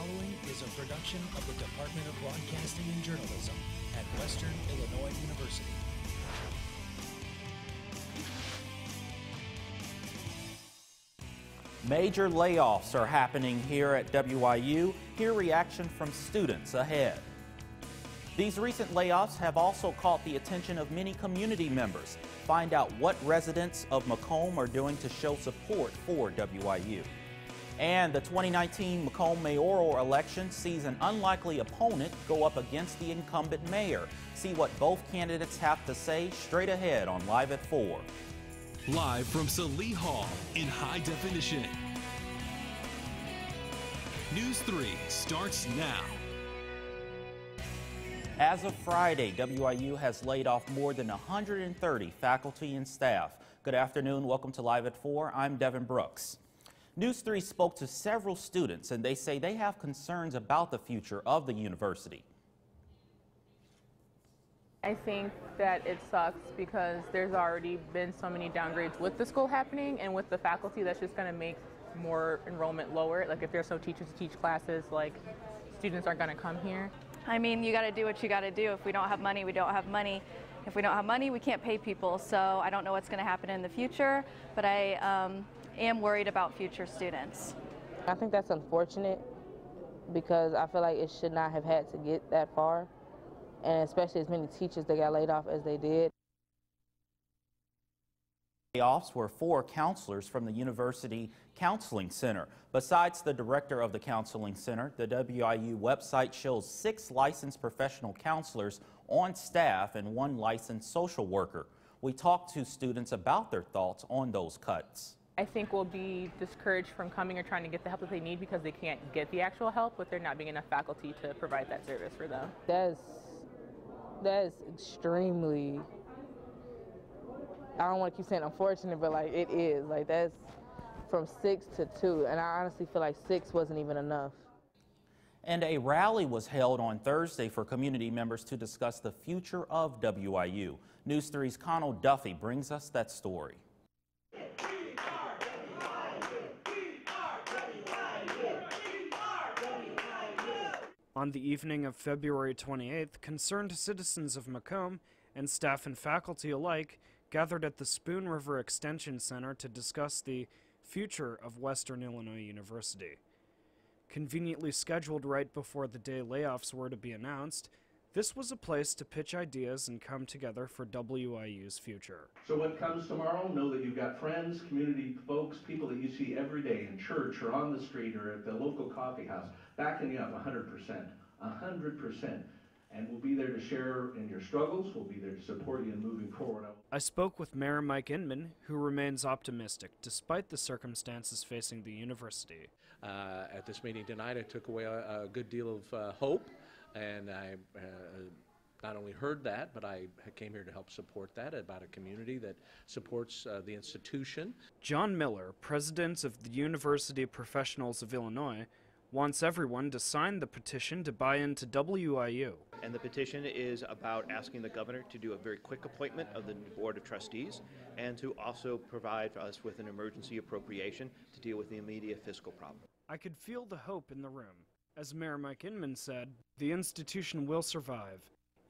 following is a production of the Department of Broadcasting and Journalism at Western Illinois University. Major layoffs are happening here at WIU. Hear reaction from students ahead. These recent layoffs have also caught the attention of many community members. Find out what residents of Macomb are doing to show support for WIU. And the 2019 Macomb mayoral election sees an unlikely opponent go up against the incumbent mayor. See what both candidates have to say straight ahead on Live at 4. Live from Salee Hall in high definition. News 3 starts now. As of Friday, WIU has laid off more than 130 faculty and staff. Good afternoon. Welcome to Live at 4. I'm Devin Brooks. News 3 spoke to several students, and they say they have concerns about the future of the university. I think that it sucks because there's already been so many downgrades with the school happening, and with the faculty, that's just going to make more enrollment lower. Like if there's no teachers to teach classes, like students aren't going to come here. I mean, you got to do what you got to do. If we don't have money, we don't have money. If we don't have money, we can't pay people. So I don't know what's going to happen in the future, but I am worried about future students. I think that's unfortunate because I feel like it should not have had to get that far, and especially as many teachers that got laid off as they did. Layoffs were 4 counselors from the University Counseling Center. Besides the director of the Counseling Center, the WIU website shows 6 licensed professional counselors on staff and 1 licensed social worker. We talked to students about their thoughts on those cuts. I think we'll be discouraged from coming or trying to get the help that they need because they can't get the actual help, with there not being enough faculty to provide that service for them. That's extremely, I don't want to keep saying unfortunate, but like it is. Like that's from 6 to 2, and I honestly feel like 6 wasn't even enough. And a rally was held on Thursday for community members to discuss the future of WIU. News 3's Connell Duffy brings us that story. On the evening of February 28th, concerned citizens of Macomb and staff and faculty alike gathered at the Spoon River Extension Center to discuss the future of Western Illinois University. Conveniently scheduled right before the day layoffs were to be announced, this was a place to pitch ideas and come together for WIU's future. So when it comes tomorrow, know that you've got friends, community folks, people that you see every day in church or on the street or at the local coffee house, backing you up 100%, 100%. And we'll be there to share in your struggles. We'll be there to support you in moving forward. I spoke with Mayor Mike Inman, who remains optimistic despite the circumstances facing the university. At this meeting tonight, I took away a good deal of hope, and I not only heard that, but I came here to help support that, about a community that supports the institution. John Miller, president of the University Professionals of Illinois, wants everyone to sign the petition to buy into WIU. And the petition is about asking the governor to do a very quick appointment of the Board of Trustees and to also provide us with an emergency appropriation to deal with the immediate fiscal problem. I could feel the hope in the room. As Mayor Mike Inman said, the institution will survive,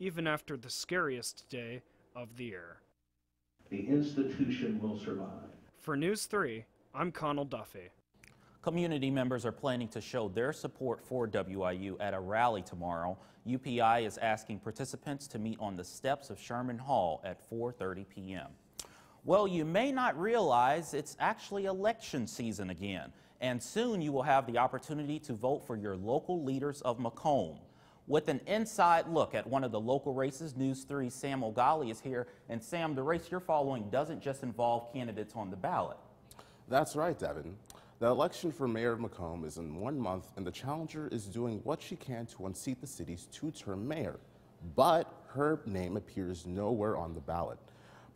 even after the scariest day of the year. The institution will survive. For News 3, I'm Connell Duffy. Community members are planning to show their support for WIU at a rally tomorrow. UPI is asking participants to meet on the steps of Sherman Hall at 4:30 p.m. Well, you may not realize it's actually election season again, and soon you will have the opportunity to vote for your local leaders of Macomb. With an inside look at one of the local races, News 3's Sam O'Galley is here. And Sam, the race you're following doesn't just involve candidates on the ballot. That's right, Devin. The election for mayor of Macomb is in 1 month, and the challenger is doing what she can to unseat the city's 2-term mayor. But her name appears nowhere on the ballot.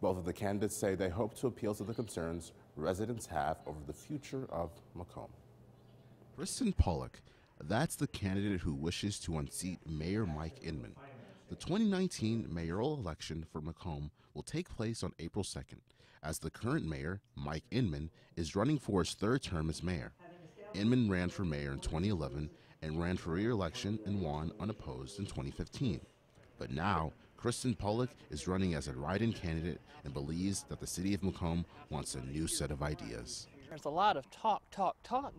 Both of the candidates say they hope to appeal to the concerns residents have over the future of Macomb. Kristen Pollock, that's the candidate who wishes to unseat Mayor Mike Inman. The 2019 mayoral election for Macomb will take place on April 2nd, as the current mayor, Mike Inman, is running for his 3rd term as mayor. Inman ran for mayor in 2011 and ran for re-election and won unopposed in 2015. But now, Kristen Pollock is running as a write-in candidate and believes that the city of Macomb wants a new set of ideas. There's a lot of talk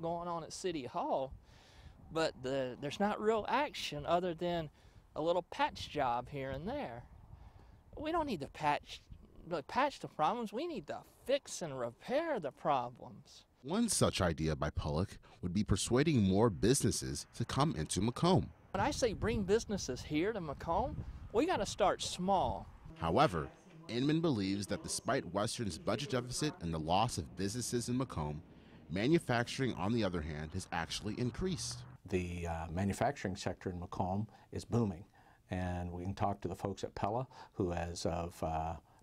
going on at City Hall, but there's not real action other than a little patch job here and there. We don't need to patch the problems. We need to fix and repair the problems. One such idea by Pollock would be persuading more businesses to come into Macomb. When I say bring businesses here to Macomb, we got to start small. However, Inman believes that despite Western's budget deficit and the loss of businesses in Macomb, manufacturing, on the other hand, has actually increased. The manufacturing sector in Macomb is booming, and we can talk to the folks at Pella, who as of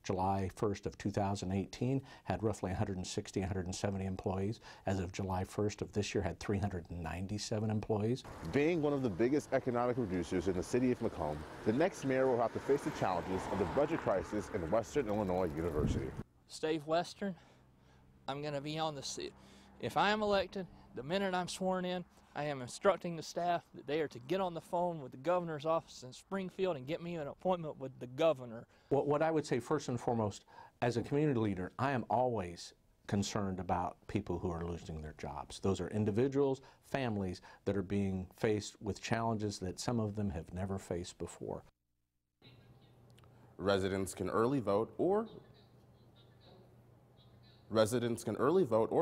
July 1st of 2018 had roughly 160, 170 employees. As of July 1st of this year had 397 employees. Being one of the biggest economic producers in the city of Macomb, the next mayor will have to face the challenges of the budget crisis in Western Illinois University. Stave Western, I'm going to be on the seat. If I am elected, the minute I'm sworn in, I am instructing the staff that they are to get on the phone with the governor's office in Springfield and get me an appointment with the governor. What I would say first and foremost, as a community leader, I am always concerned about people who are losing their jobs. Those are individuals, families that are being faced with challenges that some of them have never faced before. Residents can early vote or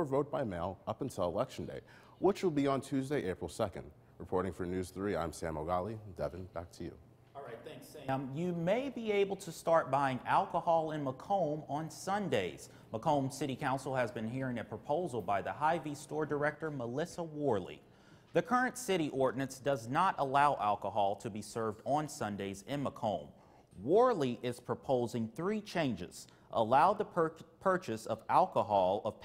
vote by mail up until Election Day, which will be on Tuesday, April 2nd. Reporting for News 3, I'm Sam O'Gali. Devin, back to you. All right, thanks, Sam. You may be able to start buying alcohol in Macomb on Sundays. Macomb City Council has been hearing a proposal by the Hy-Vee store director, Melissa Worley. The current city ordinance does not allow alcohol to be served on Sundays in Macomb. Worley is proposing 3 changes. Allow the purchase of alcohol,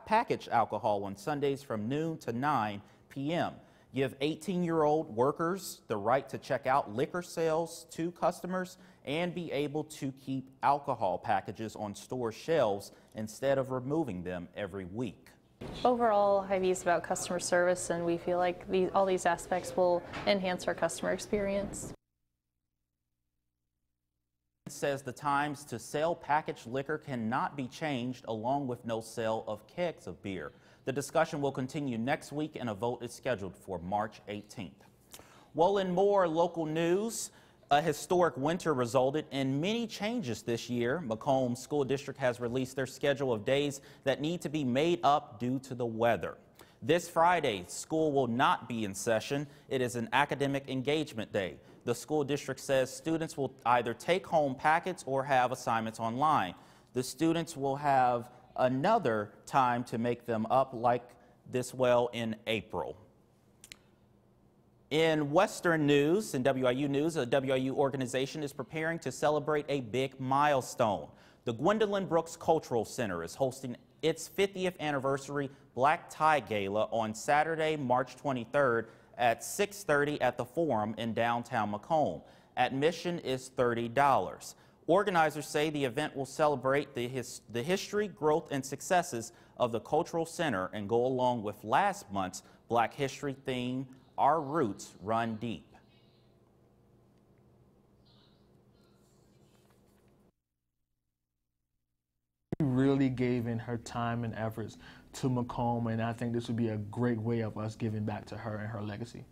packaged alcohol on Sundays from noon to 9 p.m. Give 18-year-old workers the right to check out liquor sales to customers and be able to keep alcohol packages on store shelves instead of removing them every week. Overall, Hy-Vee is about customer service, and we feel like all these aspects will enhance our customer experience. Says the times to sell packaged liquor cannot be changed, along with no sale of kegs of beer. The discussion will continue next week, and a vote is scheduled for March 18th. Well, in more local news, a historic winter resulted in many changes this year. Macomb School District has released their schedule of days that need to be made up due to the weather. This Friday, school will not be in session. It is an academic engagement day. The school district says students will either take home packets or have assignments online. The students will have another time to make them up like this well in April. In Western news, in WIU news, a WIU organization is preparing to celebrate a big milestone. The Gwendolyn Brooks Cultural Center is hosting its 50th anniversary Black Tie Gala on Saturday, March 23rd at 6:30 at the Forum in downtown Macomb. Admission is $30. Organizers say the event will celebrate the history, growth, and successes of the Cultural Center and go along with last month's Black History theme, Our Roots Run Deep. Really gave in her time and efforts to Macomb, and I think this would be a great way of us giving back to her and her legacy.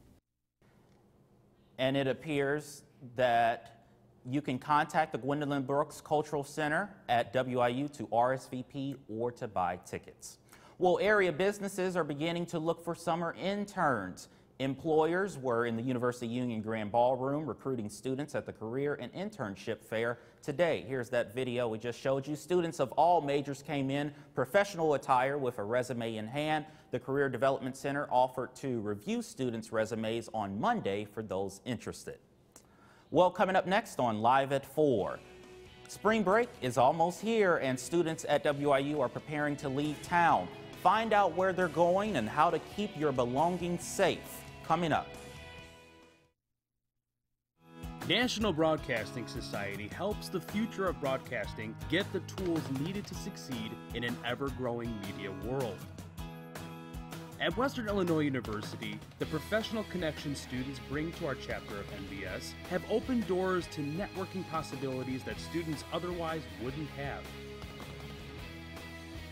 And it appears that you can contact the Gwendolyn Brooks Cultural Center at WIU to RSVP or to buy tickets. Well, area businesses are beginning to look for summer interns. Employers were in the University Union Grand Ballroom recruiting students at the Career and Internship Fair today. Here's that video we just showed you. Students of all majors came in professional attire with a resume in hand. The Career Development Center offered to review students' resumes on Monday for those interested. Well, coming up next on Live at 4. Spring break is almost here, and students at WIU are preparing to leave town. Find out where they're going and how to keep your belongings safe. Coming up. National Broadcasting Society helps the future of broadcasting get the tools needed to succeed in an ever-growing media world. At Western Illinois University, the professional connections students bring to our chapter of NBS have opened doors to networking possibilities that students otherwise wouldn't have.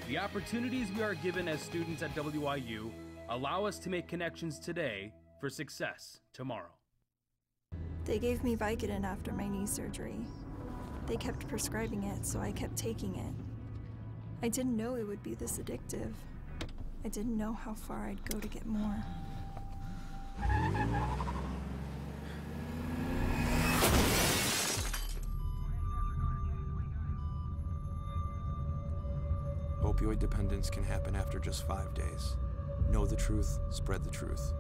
The opportunities we are given as students at WIU allow us to make connections today for success tomorrow. They gave me Vicodin after my knee surgery. They kept prescribing it, so I kept taking it. I didn't know it would be this addictive. I didn't know how far I'd go to get more. Opioid dependence can happen after just 5 days. Know the truth, spread the truth.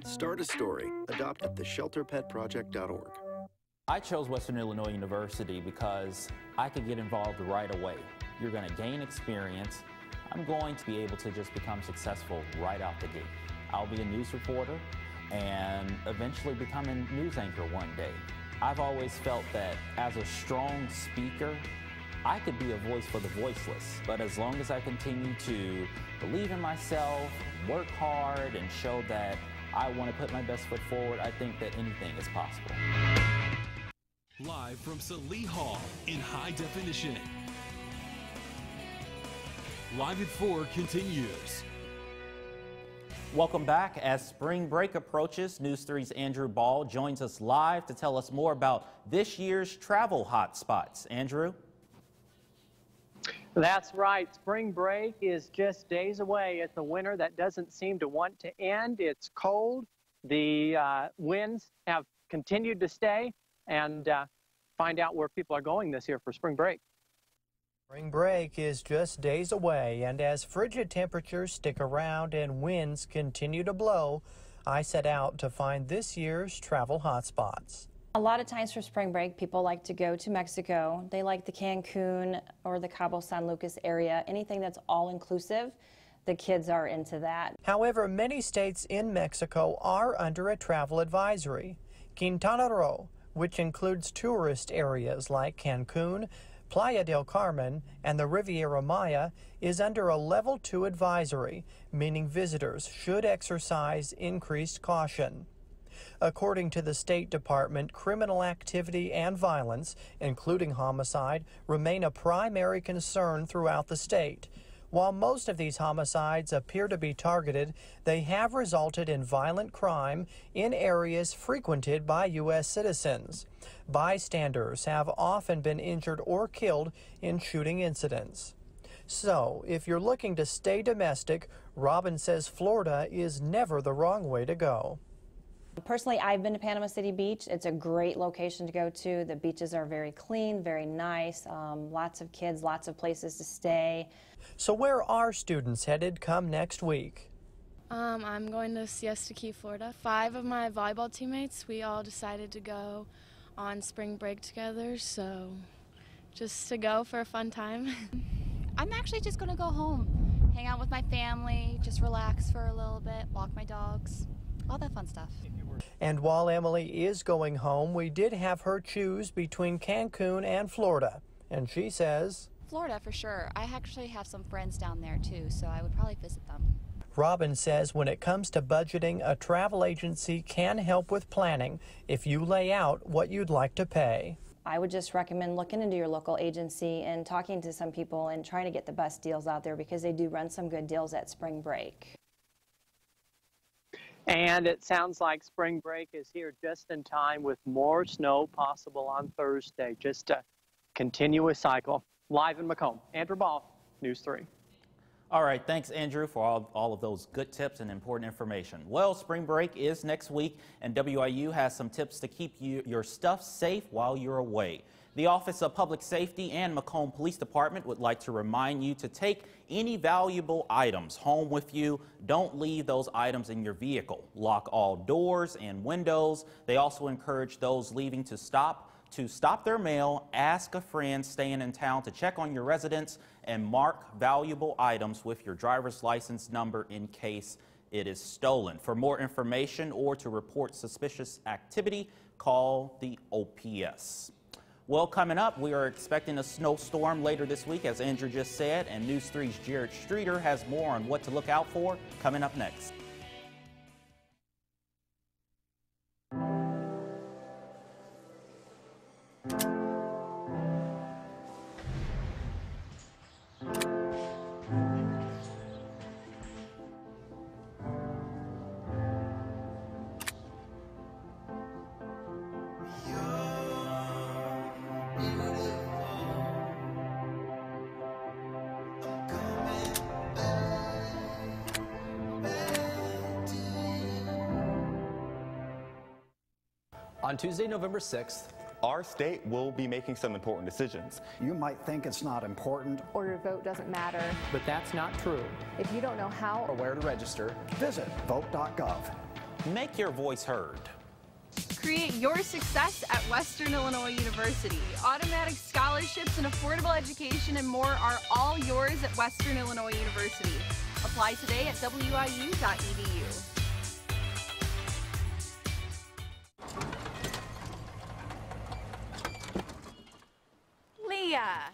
Start a story. Adopt at theshelterpetproject.org. I chose Western Illinois University because I could get involved right away. You're going to gain experience. I'm going to be able to just become successful right out the gate. I'll be a news reporter and eventually become a news anchor one day. I've always felt that as a strong speaker, I could be a voice for the voiceless. But as long as I continue to believe in myself, work hard, and show that I want to put my best foot forward, I think that anything is possible. Live from Salee Hall in high definition. Live at 4 continues. Welcome back. As spring break approaches, News 3's Andrew Ball joins us live to tell us more about this year's travel hotspots. Andrew? That's right. Spring break is just days away. It's a winter that doesn't seem to want to end. It's cold. The winds have continued to stay, and find out where people are going this year for spring break. Spring break is just days away, and as frigid temperatures stick around and winds continue to blow, I set out to find this year's travel hotspots. A lot of times for spring break, people like to go to Mexico. They like the Cancun or the Cabo San Lucas area, anything that's all-inclusive. The kids are into that. However, many states in Mexico are under a travel advisory. Quintana Roo, which includes tourist areas like Cancun, Playa del Carmen, and the Riviera Maya, is under a Level 2 advisory, meaning visitors should exercise increased caution. According to the State Department, criminal activity and violence, including homicide, remain a primary concern throughout the state. While most of these homicides appear to be targeted, they have resulted in violent crime in areas frequented by U.S. citizens. Bystanders have often been injured or killed in shooting incidents. So, if you're looking to stay domestic, Robin says Florida is never the wrong way to go. Personally, I've been to Panama City Beach. It's a great location to go to. The beaches are very clean, very nice, lots of kids, lots of places to stay. So where are students headed come next week? I'm going to Siesta Key, Florida. 5 of my volleyball teammates, we all decided to go on spring break together, so just to go for a fun time. I'm actually just going to go home, hang out with my family, just relax for a little bit, walk my dogs, all that fun stuff. And while Emily is going home, we did have her choose between Cancun and Florida. And she says, Florida for sure. I actually have some friends down there too, so I would probably visit them. Robin says when it comes to budgeting, a travel agency can help with planning if you lay out what you'd like to pay. I would just recommend looking into your local agency and talking to some people and trying to get the best deals out there because they do run some good deals at spring break. And it sounds like spring break is here just in time with more snow possible on Thursday. Just a continuous cycle. Live in Macomb, Andrew Ball, News 3. All right, thanks, Andrew, for all of those good tips and important information. Well, spring break is next week, and WIU has some tips to keep your stuff safe while you're away. The Office of Public Safety and Macomb Police Department would like to remind you to take any valuable items home with you. Don't leave those items in your vehicle. Lock all doors and windows. They also encourage those leaving to stop their mail, ask a friend staying in town to check on your residence, and mark valuable items with your driver's license number in case it is stolen. For more information or to report suspicious activity, call the OPS. Well, coming up, we are expecting a snowstorm later this week, as Andrew just said, and News 3's Jared Streeter has more on what to look out for coming up next. On Tuesday, November 6th, our state will be making some important decisions. You might think it's not important, or your vote doesn't matter. But that's not true. If you don't know how or where to register, visit vote.gov. Make your voice heard. Create your success at Western Illinois University. Automatic scholarships and affordable education and more are all yours at Western Illinois University. Apply today at wiu.edu. Leah,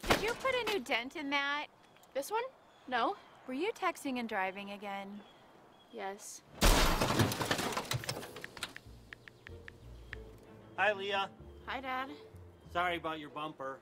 did you put a new dent in that? This one? No. Were you texting and driving again? Yes. Hi, Leah. Hi, Dad. Sorry about your bumper.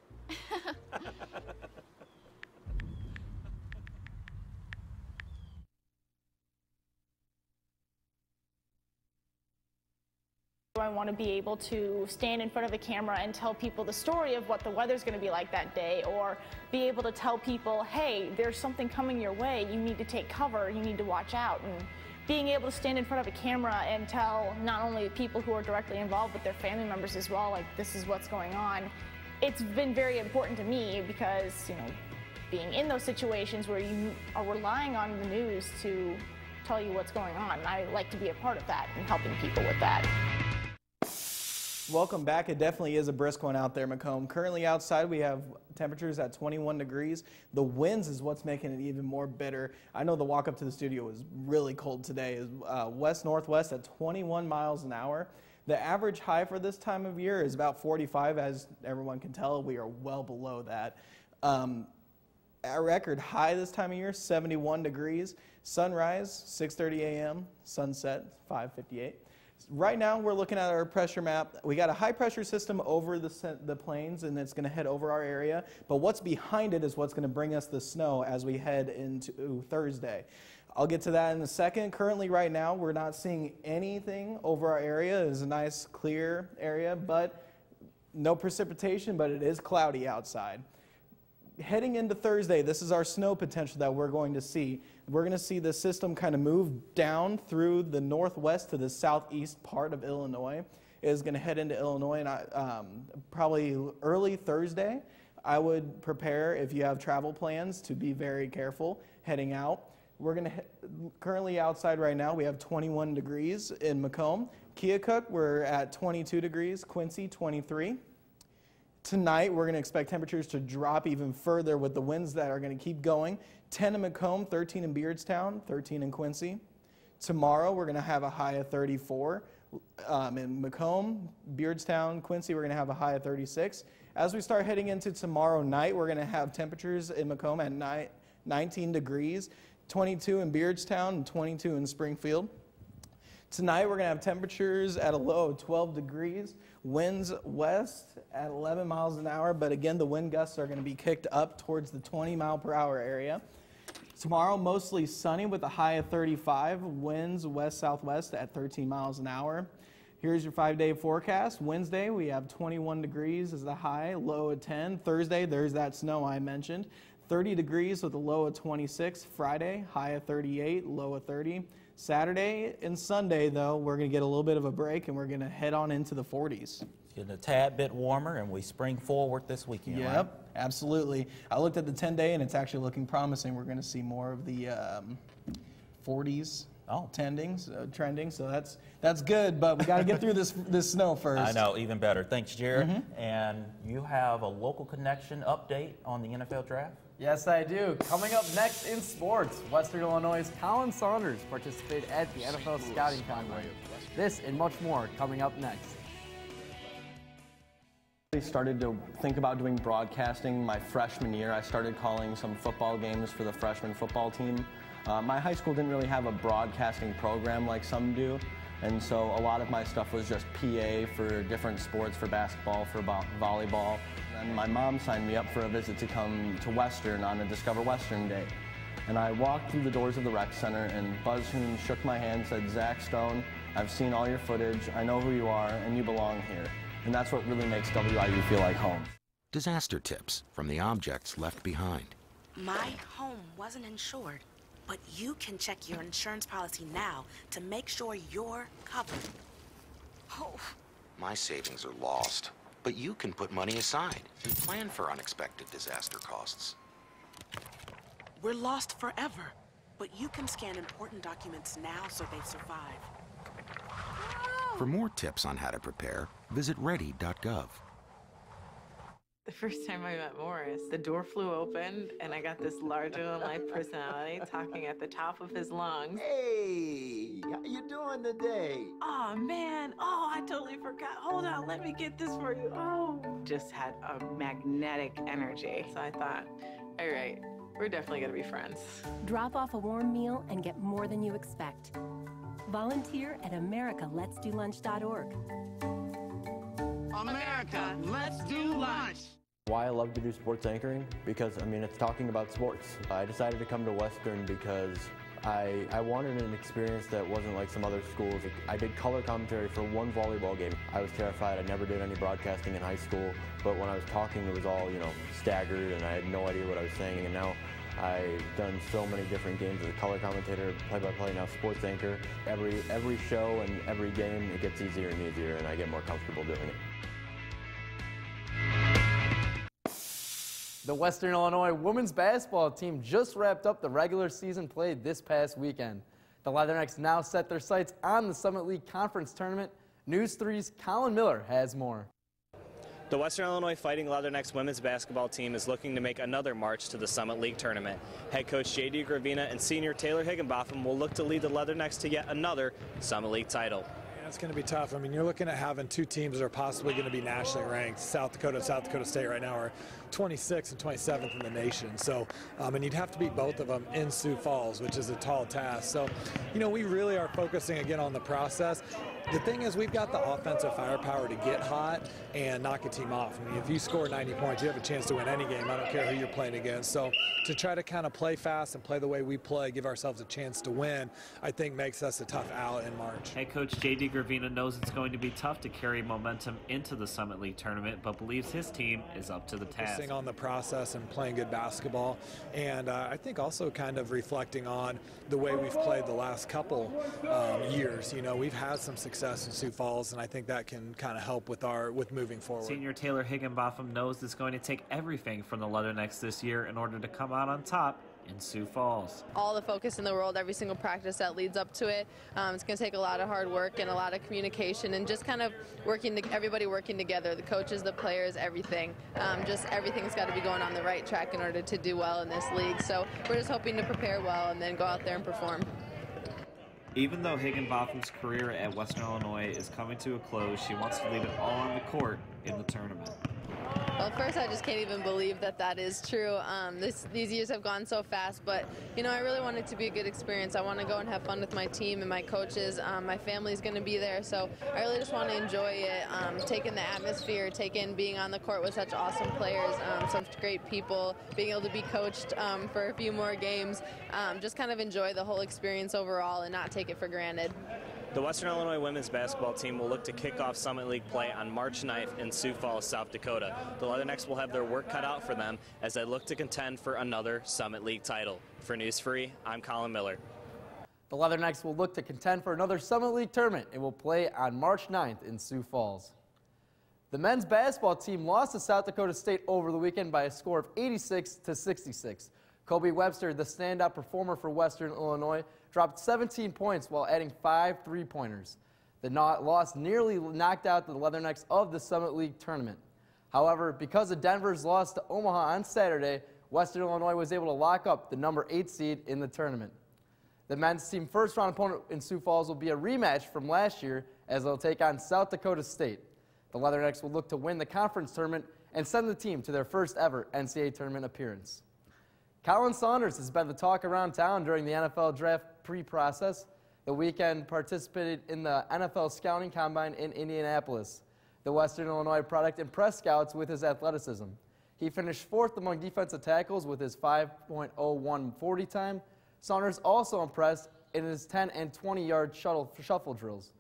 I want to be able to stand in front of a camera and tell people the story of what the weather's going to be like that day, or be able to tell people, hey, there's something coming your way, you need to take cover, you need to watch out. And being able to stand in front of a camera and tell not only people who are directly involved but their family members as well, like, this is what's going on. It's been very important to me because, you know, being in those situations where you are relying on the news to tell you what's going on, I like to be a part of that and helping people with that. Welcome back. It definitely is a brisk one out there, Macomb. Currently outside we have temperatures at 21 degrees. The winds is what's making it even more bitter. I know the walk up to the studio was really cold today. Is west-northwest at 21 miles an hour. The average high for this time of year is about 45. As everyone can tell, we are well below that. Our record high this time of year, 71 degrees. Sunrise, 6:30 a.m. Sunset, 5:58. Right now, we're looking at our pressure map. We got a high pressure system over the plains, and it's going to head over our area. But what's behind it is what's going to bring us the snow as we head into Thursday. I'll get to that in a second. Currently, right now, we're not seeing anything over our area. It's a nice, clear area, but no precipitation, but it is cloudy outside. Heading into Thursday, this is our snow potential that we're going to see. We're going to see the system kind of move down through the northwest to the southeast part of Illinois. It is going to head into Illinois, and probably early Thursday. I would prepare, if you have travel plans, to be very careful heading out. We're going to currently outside right now. We have 21 degrees in Macomb. Keokuk, we're at 22 degrees. Quincy, 23. Tonight, we're going to expect temperatures to drop even further with the winds that are going to keep going. 10 in Macomb, 13 in Beardstown, 13 in Quincy. Tomorrow, we're going to have a high of 34. In Macomb, Beardstown, Quincy, we're going to have a high of 36. As we start heading into tomorrow night, we're going to have temperatures in Macomb at 19 degrees, 22 in Beardstown, and 22 in Springfield. Tonight, we're going to have temperatures at a low of 12 degrees, winds west at 11 miles an hour, but again, the wind gusts are going to be kicked up towards the 20-mile-per-hour area. Tomorrow, mostly sunny with a high of 35, winds west-southwest at 13 miles an hour. Here's your 5-day forecast. Wednesday, we have 21 degrees as the high, low of 10. Thursday, there's that snow I mentioned. 30 degrees with a low of 26. Friday, high of 38, low of 30. Saturday and Sunday, though, we're going to get a little bit of a break, and we're going to head on into the 40s. Getting a tad bit warmer, and we spring forward this weekend, Yep, right? absolutely. I looked at the 10-day, and it's actually looking promising. We're going to see more of the 40s trending, so that's good, but we got to get through this snow first. I know, even better. Thanks, Jared. And you have a local connection update on the NFL draft? Yes, I do. Coming up next in sports, Western Illinois' Colin Saunders participated at the NFL Scouting Combine. This and much more coming up next. I started to think about doing broadcasting my freshman year. I started calling some football games for the freshman football team. My high school didn't really have a broadcasting program like some do, and so a lot of my stuff was just PA for different sports, for basketball, for volleyball. And my mom signed me up for a visit to come to Western on a Discover Western Day. And I walked through the doors of the rec center, and Buzz Hoon shook my hand and said, "Zach Stone, I've seen all your footage, I know who you are, and you belong here." And that's what really makes WIU feel like home. Disaster tips from the objects left behind. My home wasn't insured, but you can check your insurance policy now to make sure you're covered. Oh. My savings are lost, but you can put money aside and plan for unexpected disaster costs. We're lost forever, but you can scan important documents now so they survive. For more tips on how to prepare, visit ready.gov. The first time I met Morris, the door flew open and I got this larger-than-life personality talking at the top of his lungs. Hey, how you doing today? Oh, man. Oh, I totally forgot. Hold on, let me get this for you. Oh. Just had a magnetic energy. So I thought, all right, we're definitely going to be friends. Drop off a warm meal and get more than you expect. Volunteer at americaletsdolunch.org. America, let's do lunch. Why I love to do sports anchoring? Because, I mean, it's talking about sports. I decided to come to Western because I wanted an experience that wasn't like some other schools. I did color commentary for one volleyball game. I was terrified. I never did any broadcasting in high school, but when I was talking, it was all, staggered, and I had no idea what I was saying. And now I've done so many different games as a color commentator, play-by-play, now sports anchor. Every show and every game, it gets easier and easier, and I get more comfortable doing it. The Western Illinois women's basketball team just wrapped up the regular season play this past weekend. The Leathernecks now set their sights on the Summit League Conference Tournament. News 3's Colin Miller has more. The Western Illinois Fighting Leathernecks women's basketball team is looking to make another march to the Summit League tournament. Head coach J.D. Gravina and senior Taylor Higginbotham will look to lead the Leathernecks to yet another Summit League title. It's going to be tough. I mean, you're looking at having two teams that are possibly going to be nationally ranked. South Dakota and South Dakota State right now are 26th and 27th in the nation. So, and you'd have to beat both of them in Sioux Falls, which is a tall task. So, we really are focusing again on the process. The thing is, we've got the offensive firepower to get hot and knock a team off. I mean, if you score 90 points, you have a chance to win any game. I don't care who you're playing against. So to try to kind of play fast and play the way we play, give ourselves a chance to win, I think makes us a tough out in March. Head coach J.D. Gravina knows it's going to be tough to carry momentum into the Summit League tournament, but believes his team is up to the task. Focusing on the process and playing good basketball, and I think also kind of reflecting on the way we've played the last couple years. We've had some success in Sioux Falls, and I think that can kind of help with moving forward. Senior Taylor Higginbotham knows it's going to take everything from the Leathernecks this year in order to come out on top in Sioux Falls. All the focus in the world, every single practice that leads up to it. It's going to take a lot of hard work and a lot of communication and just kind of everybody working together, the coaches, the players, everything. Just everything's got to be going on the right track in order to do well in this league. So we're just hoping to prepare well and then go out there and perform. Even though Higginbotham's career at Western Illinois is coming to a close, she wants to leave it all on the court in the tournament. Well, first, I just can't even believe that is true. These years have gone so fast, but, I really want it to be a good experience. I want to go and have fun with my team and my coaches. My family's going to be there, so I really just want to enjoy it, take in the atmosphere, take in being on the court with such awesome players, such great people, being able to be coached for a few more games, just kind of enjoy the whole experience overall and not take it for granted. The Western Illinois women's basketball team will look to kick off Summit League play on March 9th in Sioux Falls, South Dakota. The Leathernecks will have their work cut out for them as they look to contend for another Summit League title. For News 3, I'm Colin Miller. The Leathernecks will look to contend for another Summit League tournament and will play on March 9th in Sioux Falls. The men's basketball team lost to South Dakota State over the weekend by a score of 86-66. Kobe Webster, the standout performer for Western Illinois, dropped 17 points while adding 5 three-pointers. The loss nearly knocked out the Leathernecks of the Summit League tournament. However, because of Denver's loss to Omaha on Saturday, Western Illinois was able to lock up the number 8 seed in the tournament. The men's team first-round opponent in Sioux Falls will be a rematch from last year as they'll take on South Dakota State. The Leathernecks will look to win the conference tournament and send the team to their first ever NCAA tournament appearance. Colin Saunders has been the talk around town during the NFL draft pre-process. The weekend participated in the NFL Scouting Combine in Indianapolis. The Western Illinois product impressed scouts with his athleticism. He finished 4th among defensive tackles with his 5.01 40 time. Saunders also impressed in his 10 and 20-yard shuffle drills.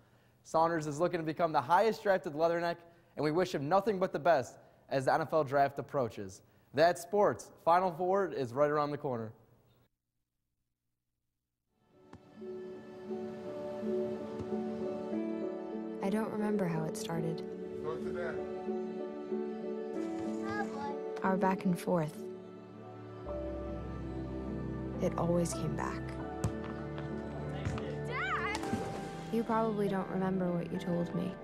Saunders is looking to become the highest drafted Leatherneck, and we wish him nothing but the best as the NFL draft approaches. That's sports. Final Four is right around the corner. I don't remember how it started. Our back and forth. It always came back. Dad! You probably don't remember what you told me.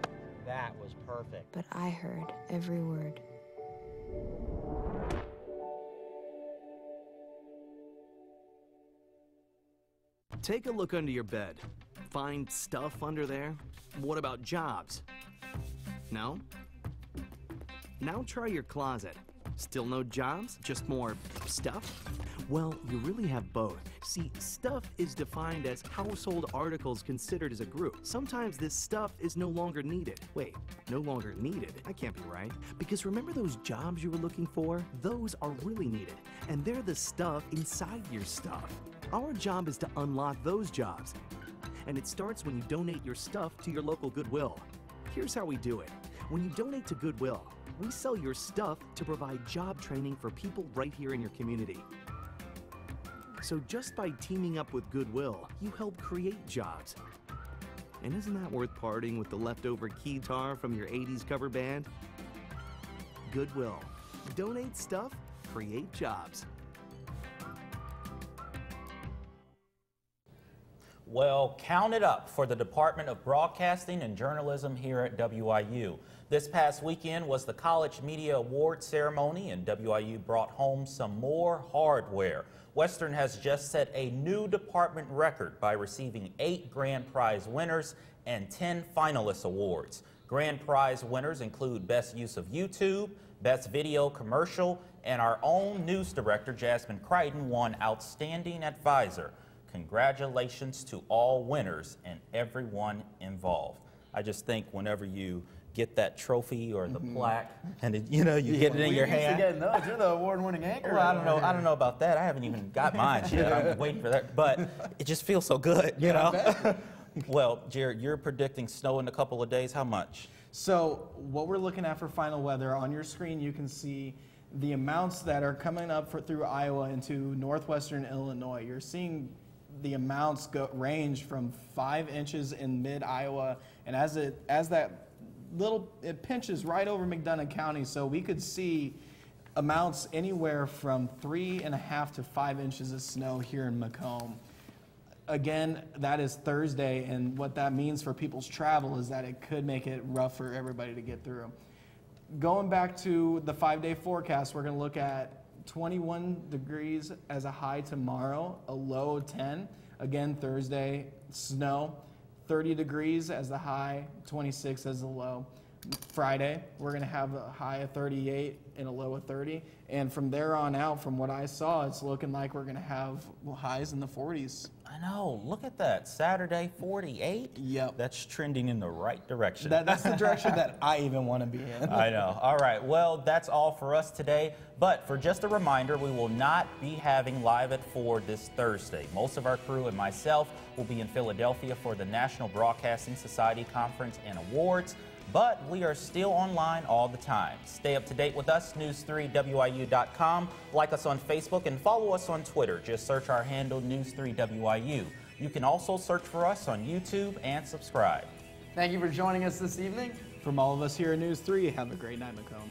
That was perfect. But I heard every word. Take a look under your bed. Find stuff under there? What about jobs? No? Now try your closet. Still no jobs? Just more stuff? Well, you really have both. See, stuff is defined as household articles considered as a group. Sometimes this stuff is no longer needed. Wait, no longer needed? That can't be right. Because remember those jobs you were looking for? Those are really needed. And they're the stuff inside your stuff. Our job is to unlock those jobs. And it starts when you donate your stuff to your local Goodwill. Here's how we do it. When you donate to Goodwill, we sell your stuff to provide job training for people right here in your community. So just by teaming up with Goodwill, you help create jobs. And isn't that worth parting with the leftover keytar from your 80s cover band? Goodwill. Donate stuff, create jobs. Well, count it up for the Department of Broadcasting and Journalism here at WIU. This past weekend was the College Media Award ceremony, and WIU brought home some more hardware. Western has just set a new department record by receiving 8 grand prize winners and 10 finalist awards. Grand prize winners include Best Use of YouTube, Best Video Commercial, and our own news director, Jasmine Crichton, won Outstanding Advisor. Congratulations to all winners and everyone involved. I just think whenever you get that trophy or the plaque and you get it in your hand. You're the award-winning anchor. Well, I don't know about that. I haven't even got mine yet. I'm waiting for that. But it just feels so good, you know? Well, Jared, you're predicting snow in a couple of days. How much? So what we're looking at for final weather, on your screen you can see the amounts that are coming up through Iowa into northwestern Illinois. You're seeing the amounts range from 5 inches in mid-Iowa, and as that it pinches right over McDonough County, so we could see amounts anywhere from 3.5 to 5 inches of snow here in Macomb. Again, that is Thursday, and what that means for people's travel is that it could make it rough for everybody to get through. Going back to the 5-day forecast, we're going to look at 21 degrees as a high tomorrow, a low of 10. Again, Thursday, snow. 30 degrees as the high, 26 as the low. Friday, we're going to have a high of 38 and a low of 30. And from there on out, from what I saw, it's looking like we're going to have highs in the 40s. I know. Look at that. Saturday, 48? Yep. That's trending in the right direction. That's the direction that I even want to be in. I know. All right. Well, that's all for us today. But for just a reminder, we will not be having Live at 4 this Thursday. Most of our crew and myself will be in Philadelphia for the National Broadcasting Society Conference and Awards. But we are still online all the time. Stay up to date with us, news3wiu.com. Like us on Facebook and follow us on Twitter. Just search our handle, News3WIU. You can also search for us on YouTube and subscribe. Thank you for joining us this evening. From all of us here at News 3, have a great night, Macomb.